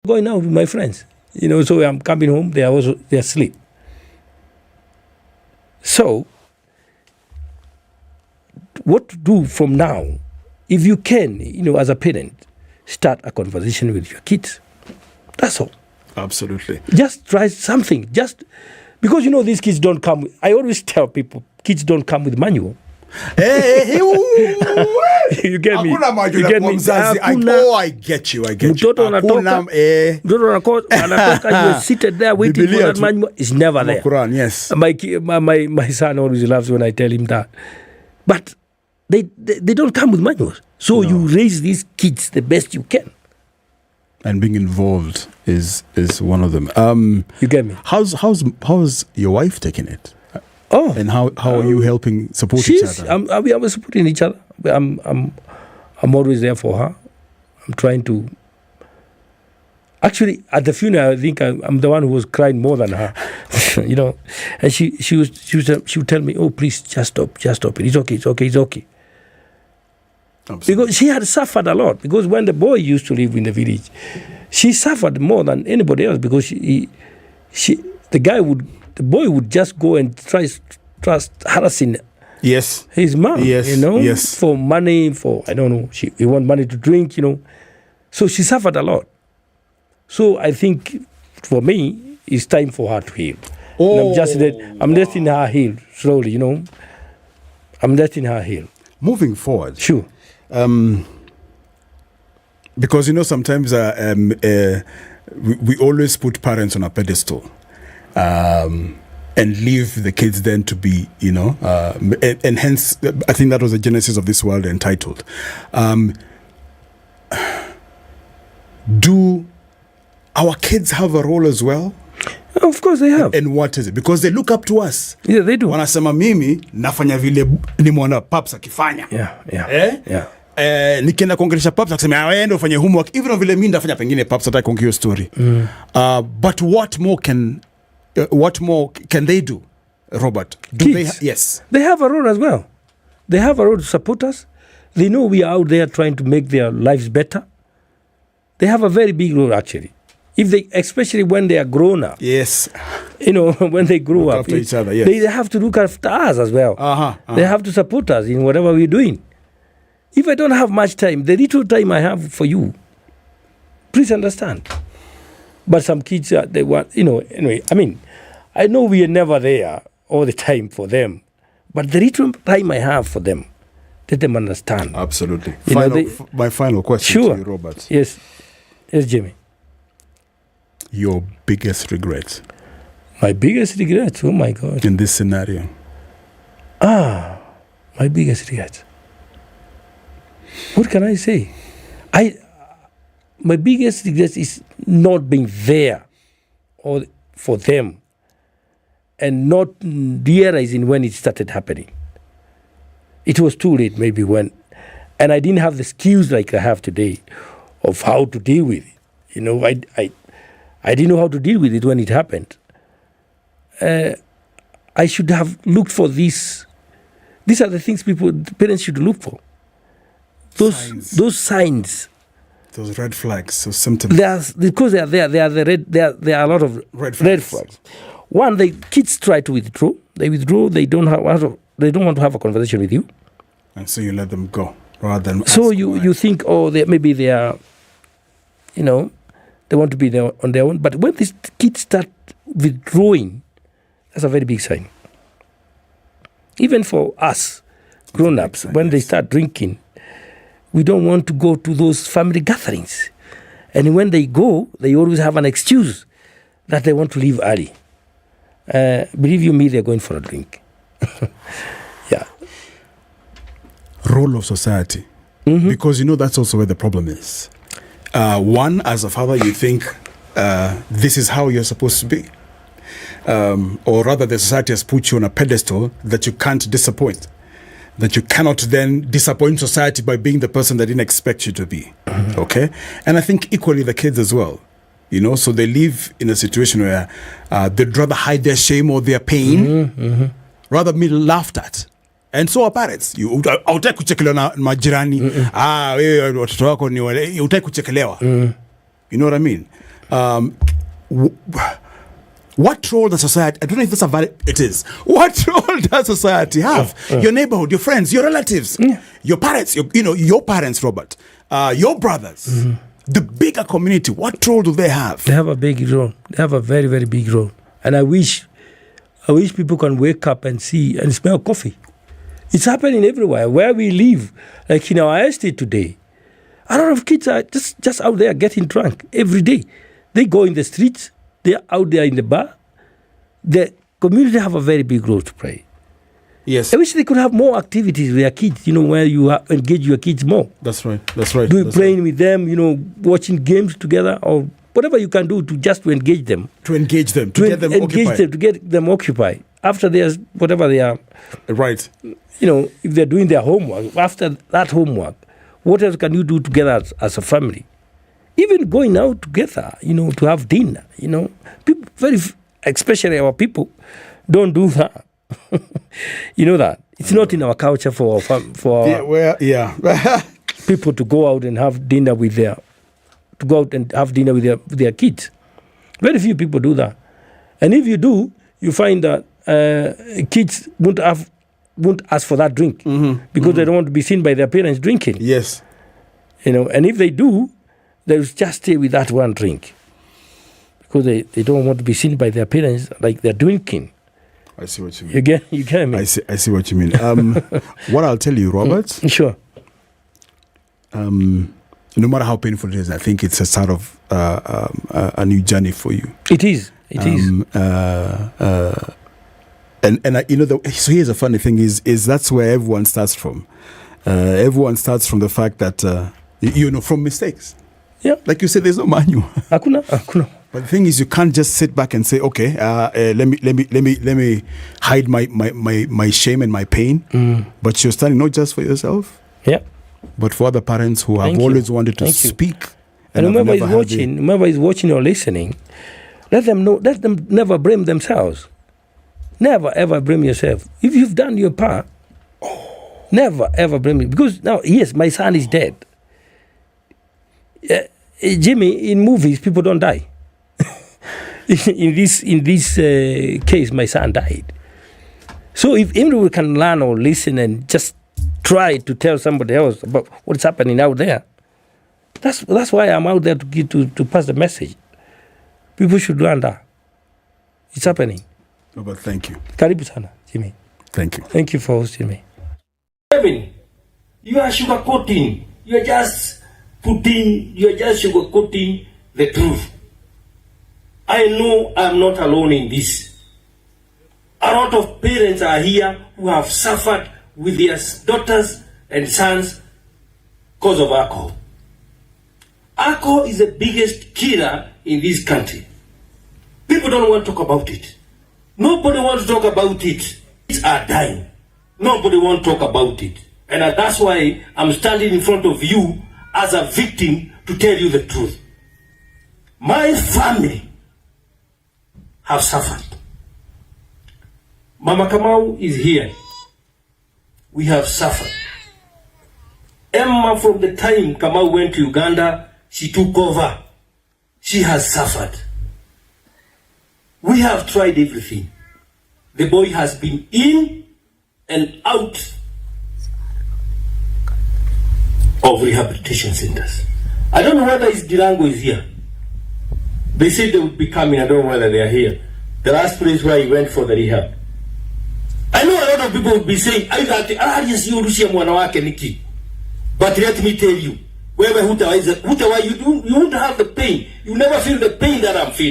going out with my friends. So I'm coming home, they're asleep. So, what to do from now? If you can, as a parent, start a conversation with your kids. That's all. Absolutely. Just try something. Just because these kids don't come. I always tell people, kids don't come with manual. You get me? You get me? I get you. Mtoto anatoka, you're seated there waiting for that manual. It's never there. Quran, yes. My son always laughs when I tell him that. But they don't come with manuals. So you raise these kids the best you can. And being involved is one of them. You get me? How's your wife taking it? Oh, and how are you helping support each other? We are supporting each other. I'm always there for her. I'm trying to. Actually, at the funeral, I think I'm the one who was crying more than her. And she would tell me, "Oh, please, just stop. It's okay." Absolutely. Because she had suffered a lot. Because when the boy used to live in the village, she suffered more than anybody else. Because the boy would just go and try harassing his mom, for money, for, I don't know, he want money to drink, So she suffered a lot. So I think for me, it's time for her to heal. Oh, I'm letting her heal slowly, I'm letting her heal. Moving forward. Sure. Because, sometimes we always put parents on a pedestal. And leave the kids then to be, and hence, I think that was the genesis of this world entitled. Do our kids have a role as well? Of course they have. And what is it? Because they look up to us. Yeah, they do. Wanasema mimi nafanya vile nimeona paps akifanya. Yeah. Nikienda kuongelesha paps akisema aende ufanye homework, even vile mimi ndafanya pengine paps hata kuongea story. But what more can they do, Robert? Yes. They have a role as well. They have a role to support us. They know we are out there trying to make their lives better. They have a very big role, actually. Especially when they are grown up. Yes. When they grow up. After each other, yes. They have to look after us as well. They have to support us in whatever we're doing. If I don't have much time, the little time I have for you, please understand. But some kids, they want, anyway, I know we are never there all the time for them. But the little time I have for them, let them understand. Absolutely. My final question to you, Robert. Yes, Jimmy. Your biggest regret? My biggest regret? Oh, my God. In this scenario? My biggest regret. What can I say? My biggest regret is not being there for them and not realizing when it started happening. It was too late maybe when, and I didn't have the skills like I have today of how to deal with it. I didn't know how to deal with it when it happened. I should have looked for this. These are the things parents should look for. Those signs. Those red flags, those symptoms. Because they are there. There are a lot of red flags. One, the kids try to withdraw. They withdraw. They don't want to have a conversation with you. And so you let them go rather than. So you think, maybe they are, they want to be there on their own. But when these kids start withdrawing, that's a very big sign. Even for us, grown-ups, when they start drinking, we don't want to go to those family gatherings. And when they go, they always have an excuse that they want to leave early. Believe you me, they're going for a drink. Yeah. Role of society. Because that's also where the problem is. One, as a father, you think this is how you're supposed to be. Or rather, the society has put you on a pedestal that you can't disappoint. That you cannot then disappoint society by being the person they didn't expect you to be. Okay? And I think equally the kids as well. So they live in a situation where they'd rather hide their shame or their pain rather be laughed at. And so are parents. Hautaki kuchekelewa na majirani. Wewe watoto wako ni wale, hautaki kuchekelewa. You know what I mean? What role does society, I don't know if that's a valid, it is. What role does society have? Your neighborhood, your friends, your relatives, your parents, your parents, Robert, your brothers, the bigger community, what role do they have? They have a big role. They have a very, very big role. And I wish people can wake up and see and smell coffee. It's happening everywhere. Where we live, like in our estate today, a lot of kids are just out there getting drunk every day. They go in the streets. They're out there in the bar. The community have a very big role to play. Yes. I wish they could have more activities with their kids, where you engage your kids more. That's right. Playing with them, watching games together, or whatever you can do to engage them. To get them occupied. After whatever they are. Right. If they're doing their homework, after that homework, what else can you do together as a family? Even going out together, to have dinner, people, especially our people, don't do that. You know that. It's not in our culture for people to go out and have dinner with their kids. Very few people do that. And if you do, you find that kids won't ask for that drink because they don't want to be seen by their parents drinking. Yes. And if they do, they'll just stay with that one drink because they don't want to be seen by their parents like they're drinking. I see what you mean. You get me? I see what you mean. What I'll tell you, Robert. Sure. No matter how painful it is, I think it's a start of a new journey for you. It is. It is. So here's a funny thing is that's where everyone starts from. Everyone starts from the fact that from mistakes. Yeah. Like you said, there's no manual. Hakuna. But the thing is, you can't just sit back and say, okay, let me hide my shame and my pain. But you're standing not just for yourself, but for other parents who have always wanted to speak. And whoever is watching or listening, let them know. Let them never blame themselves. Never ever blame yourself. If you've done your part, never ever blame it. Because now, yes, my son is dead. Jimmi, in movies, people don't die. in this case, my son died. So if anyone can learn or listen and just try to tell somebody else about what's happening out there, that's why I'm out there to pass the message. People should learn that. It's happening. Oh, but thank you. Karibu sana, Jimmi. Thank you. Thank you for hosting me. Kevin, you are sugarcoating. You are just sugarcoating the truth. I know I'm not alone in this. A lot of parents are here who have suffered with their daughters and sons because of alcohol. Alcohol is the biggest killer in this country. People don't want to talk about it. Nobody wants to talk about it. Kids are dying. Nobody wants to talk about it. And that's why I'm standing in front of you as a victim to tell you the truth. My family have suffered. Mama Kamau is here. We have suffered. Emma, from the time Kamau went to Uganda, she took over. She has suffered. We have tried everything. The boy has been in and out of rehabilitation centers. I don't know whether Dirango is here. They said they would be coming. I don't know whether they are here. The last place where he went for the rehab. I know a lot of people would be saying, but let me tell you, wherever you won't have the pain. You never feel the pain that I'm feeling.